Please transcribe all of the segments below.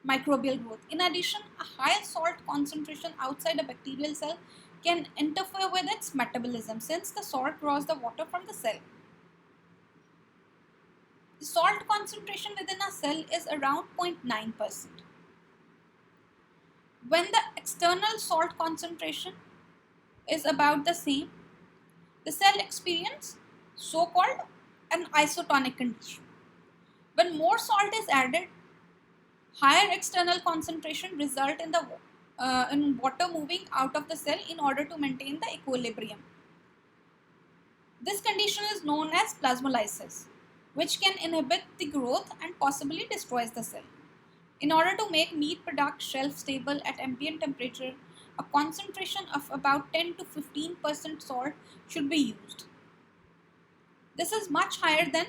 microbial growth. In addition, a high salt concentration outside a bacterial cell can interfere with its metabolism since the salt draws the water from the cell. The salt concentration within a cell is around 0.9%. When the external salt concentration is about the same, the cell experiences so-called an isotonic condition. When more salt is added, higher external concentration result in the in water moving out of the cell in order to maintain the equilibrium. This condition is known as plasmolysis, which can inhibit the growth and possibly destroys the cell. In order to make meat products shelf stable at ambient temperature, a concentration of about 10 to 15% salt should be used. This is much higher than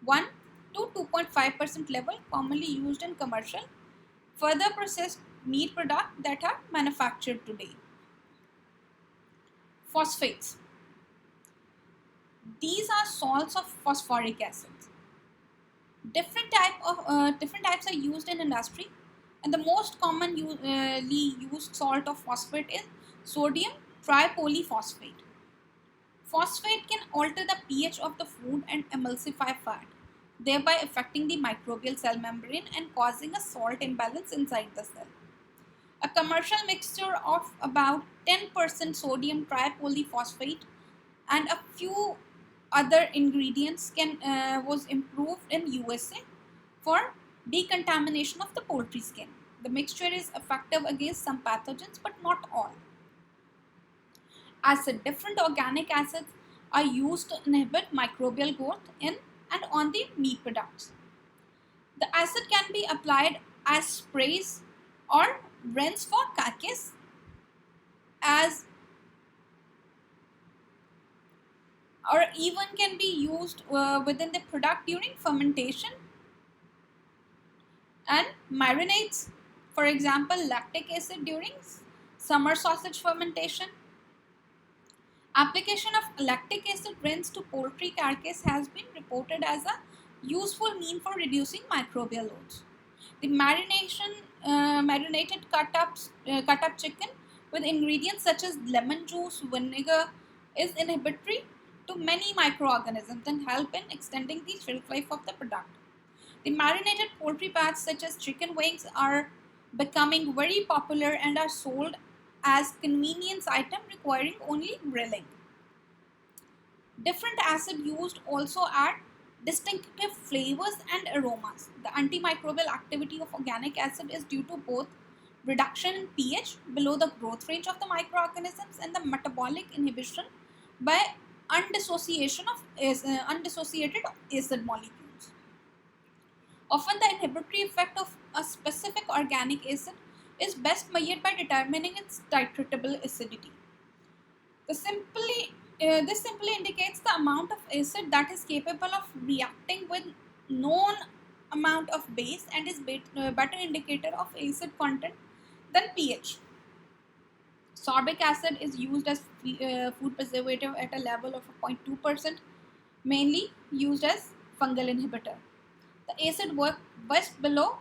1 to 2.5% level commonly used in commercial, further processed meat products that are manufactured today. Phosphates. These are salts of phosphoric acid. Different types are used in industry, and the most commonly used salt of phosphate is sodium tripolyphosphate. Phosphate can alter the pH of the food and emulsify fat, thereby affecting the microbial cell membrane and causing a salt imbalance inside the cell. A commercial mixture of about 10% sodium tripolyphosphate and a few other ingredients was improved in USA for decontamination of the poultry skin. The mixture is effective against some pathogens but not all. Different organic acids are used to inhibit microbial growth in and on the meat products. The acid can be applied as sprays or rinse for carcass or even can be used within the product during fermentation and marinades. For example, lactic acid during summer sausage fermentation. Application of lactic acid rinse to poultry carcass has been reported as a useful mean for reducing microbial loads. The marinated cut up chicken with ingredients such as lemon juice, vinegar is inhibitory to many microorganisms and help in extending the shelf life of the product. The marinated poultry parts such as chicken wings are becoming very popular and are sold as convenience item requiring only grilling. Different acid used also add distinctive flavors and aromas. The antimicrobial activity of organic acid is due to both reduction in pH below the growth range of the microorganisms and the metabolic inhibition by undissociated acid molecules. Often the inhibitory effect of a specific organic acid is best measured by determining its titratable acidity. This simply indicates the amount of acid that is capable of reacting with known amount of base and is better indicator of acid content than pH. Sorbic acid is used as food preservative at a level of 0.2%, mainly used as fungal inhibitor. The acid works best below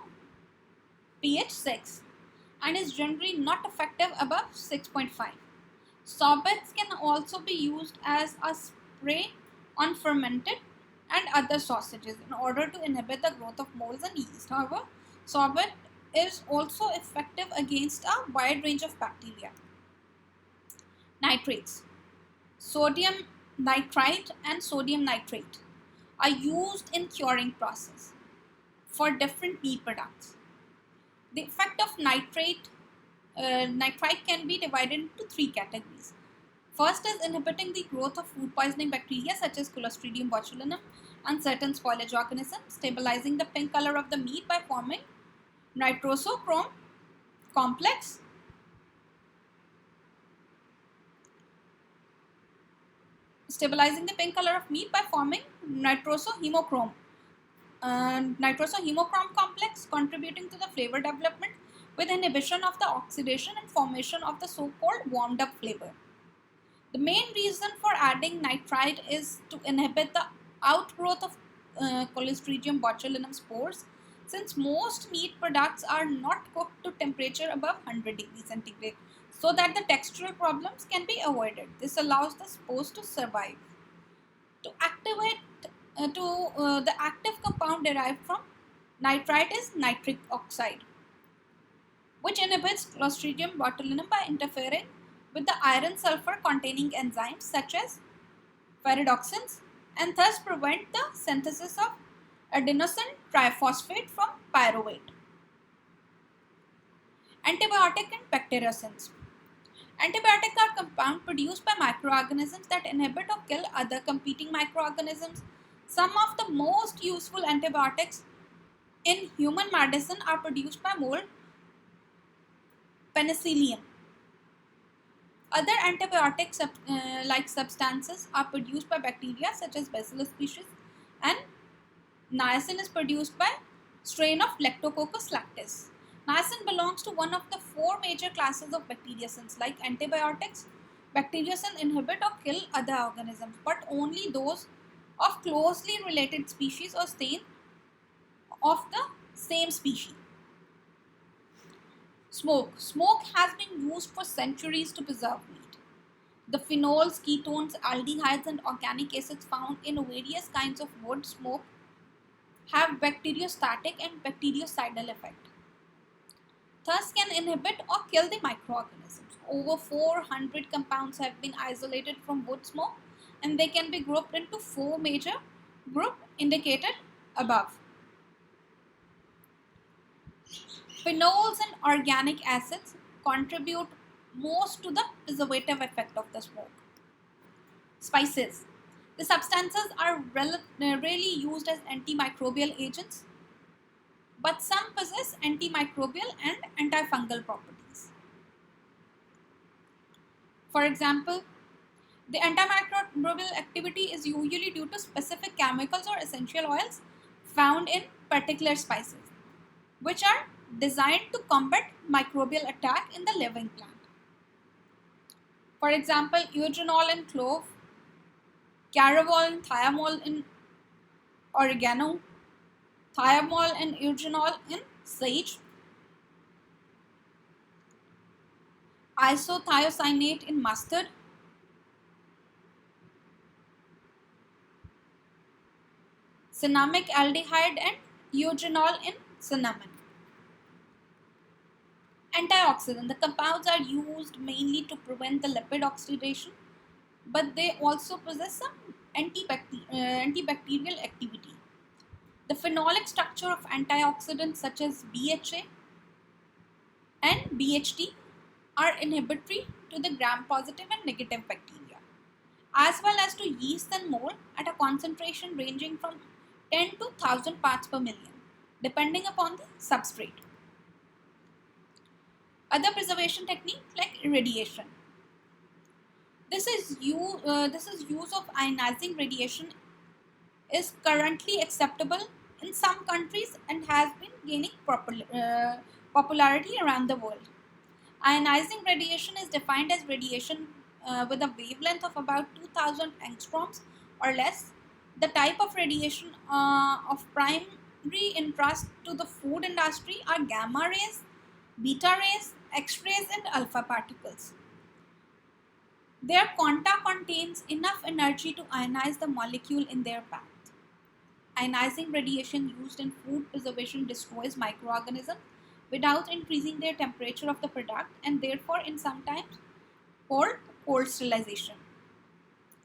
pH 6 and is generally not effective above 6.5. Sorbates can also be used as a spray on fermented and other sausages in order to inhibit the growth of molds and yeast. However, sorbate is also effective against a wide range of bacteria. Nitrates. Sodium nitrite and sodium nitrate are used in curing process for different meat products. The effect of nitrite can be divided into three categories. First is inhibiting the growth of food poisoning bacteria such as Clostridium botulinum and certain spoilage organisms, stabilizing the pink color of the meat by forming nitrosochrome complex. Stabilizing the pink color of meat by forming nitrosohemochrome complex, contributing to the flavor development with inhibition of the oxidation and formation of the so-called warmed up flavor. The main reason for adding nitrite is to inhibit the outgrowth of Clostridium botulinum spores since most meat products are not cooked to temperature above 100 degrees centigrade so that the textural problems can be avoided. This allows the spores to survive. To activate the active compound derived from nitrite is nitric oxide, which inhibits Clostridium botulinum by interfering with the iron sulfur containing enzymes such as pyridoxines and thus prevent the synthesis of adenosine triphosphate from pyruvate. Antibiotic and bacteriocins. Antibiotics are compounds produced by microorganisms that inhibit or kill other competing microorganisms. Some of the most useful antibiotics in human medicine are produced by mold penicillium. Other antibiotics like substances are produced by bacteria such as Bacillus species, and niacin is produced by strain of Lactococcus lactis. Niacin belongs to one of the four major classes of bacteriocins. Like antibiotics, bacteriocins inhibit or kill other organisms, but only those of closely related species or strain of the same species. Smoke. Smoke has been used for centuries to preserve meat. The phenols, ketones, aldehydes, and organic acids found in various kinds of wood smoke have bacteriostatic and bactericidal effect, thus can inhibit or kill the microorganisms. Over 400 compounds have been isolated from wood smoke, and they can be grouped into four major groups indicated above. Phenols and organic acids contribute most to the preservative effect of the smoke. Spices. The substances are rarely used as antimicrobial agents, but some possess antimicrobial and antifungal properties. For example, the antimicrobial activity is usually due to specific chemicals or essential oils found in particular spices, which are designed to combat microbial attack in the living plant. For example, eugenol in clove, caravol and thiamol in oregano, thiamol and eugenol in sage, isothiocyanate in mustard, cinnamic aldehyde and eugenol in cinnamon. Antioxidant. The compounds are used mainly to prevent the lipid oxidation, but they also possess some antibacterial activity. The phenolic structure of antioxidants such as BHA and BHT are inhibitory to the gram-positive and negative bacteria, as well as to yeast and mold at a concentration ranging from 10 to 1000 parts per million, depending upon the substrate. Other preservation techniques like irradiation. This is use of ionizing radiation is currently acceptable in some countries and has been gaining popularity around the world. Ionizing radiation is defined as radiation with a wavelength of about 2000 angstroms or less. The type of radiation of primary interest to the food industry are gamma rays, beta rays, X-rays, and alpha particles. Their quanta contains enough energy to ionize the molecule in their path. Ionizing radiation used in food preservation destroys microorganisms without increasing their temperature of the product, and therefore in sometimes called cold sterilization.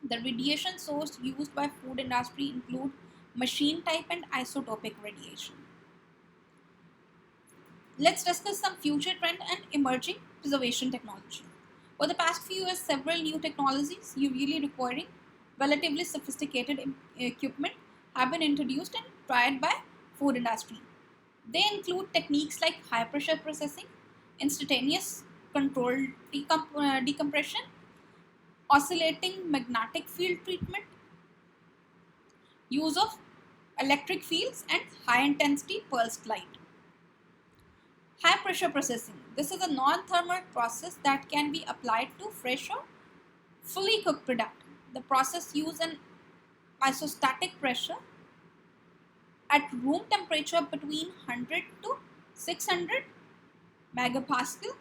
The radiation source used by food industry include machine type and isotopic radiation. Let's discuss some future trend and emerging preservation technology. For the past few years, several new technologies usually requiring relatively sophisticated equipment have been introduced and tried by food industry. They include techniques like high pressure processing, instantaneous controlled decompression, oscillating magnetic field treatment, use of electric fields, and high intensity pulsed light. High pressure processing. This is a non-thermal process that can be applied to fresh or fully cooked product. The process uses an isostatic pressure at room temperature between 100 to 600 megapascal.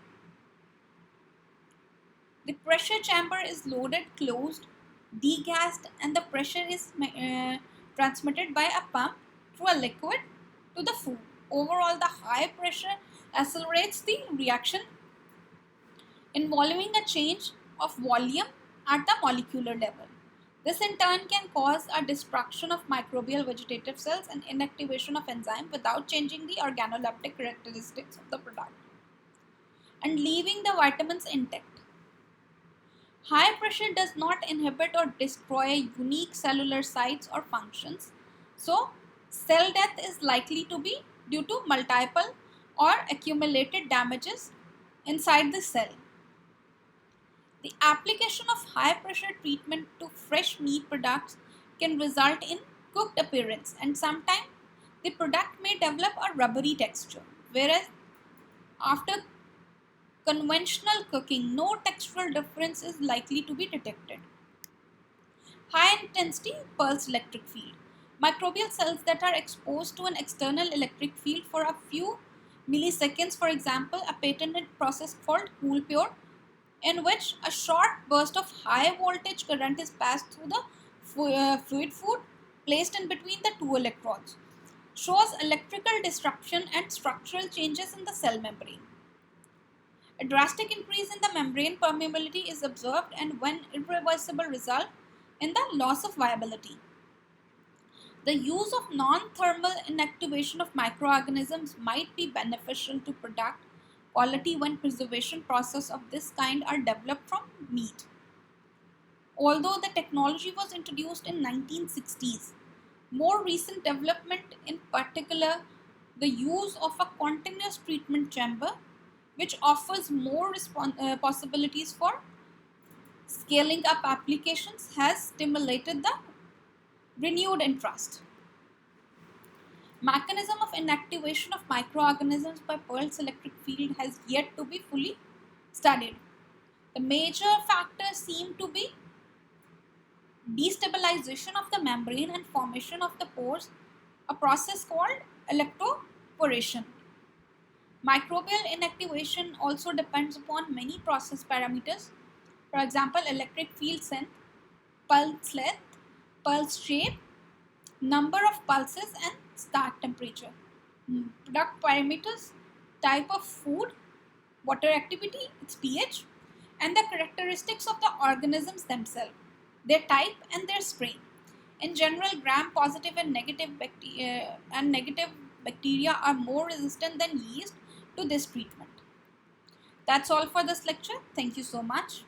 The pressure chamber is loaded, closed, degassed, and the pressure is transmitted by a pump through a liquid to the food. Overall, the high pressure accelerates the reaction, involving a change of volume at the molecular level. This in turn can cause a destruction of microbial vegetative cells and inactivation of enzyme without changing the organoleptic characteristics of the product and leaving the vitamins intact. High pressure does not inhibit or destroy unique cellular sites or functions, so cell death is likely to be due to multiple or accumulated damages inside the cell. The application of high pressure treatment to fresh meat products can result in cooked appearance, and sometimes the product may develop a rubbery texture, whereas after conventional cooking, no textural difference is likely to be detected. High intensity pulsed electric field. Microbial cells that are exposed to an external electric field for a few milliseconds, for example, a patented process called CoolPure, in which a short burst of high voltage current is passed through the fluid food placed in between the two electrodes, shows electrical disruption and structural changes in the cell membrane. A drastic increase in the membrane permeability is observed, and when irreversible, result in the loss of viability. The use of non-thermal inactivation of microorganisms might be beneficial to product quality when preservation process of this kind are developed from meat. Although the technology was introduced in 1960s, more recent development, in particular the use of a continuous treatment chamber, which offers more possibilities for scaling up applications, has stimulated the renewed interest. Mechanism of inactivation of microorganisms by pulsed electric field has yet to be fully studied. The major factors seem to be destabilization of the membrane and formation of the pores, a process called electroporation. Microbial inactivation also depends upon many process parameters, for example, electric field strength, pulse length, pulse shape, number of pulses, and start temperature. Product parameters, type of food, water activity, its pH, and the characteristics of the organisms themselves, their type and their strain. In general, gram-positive and negative bacteria are more resistant than yeast to this treatment. That's all for this lecture. Thank you so much.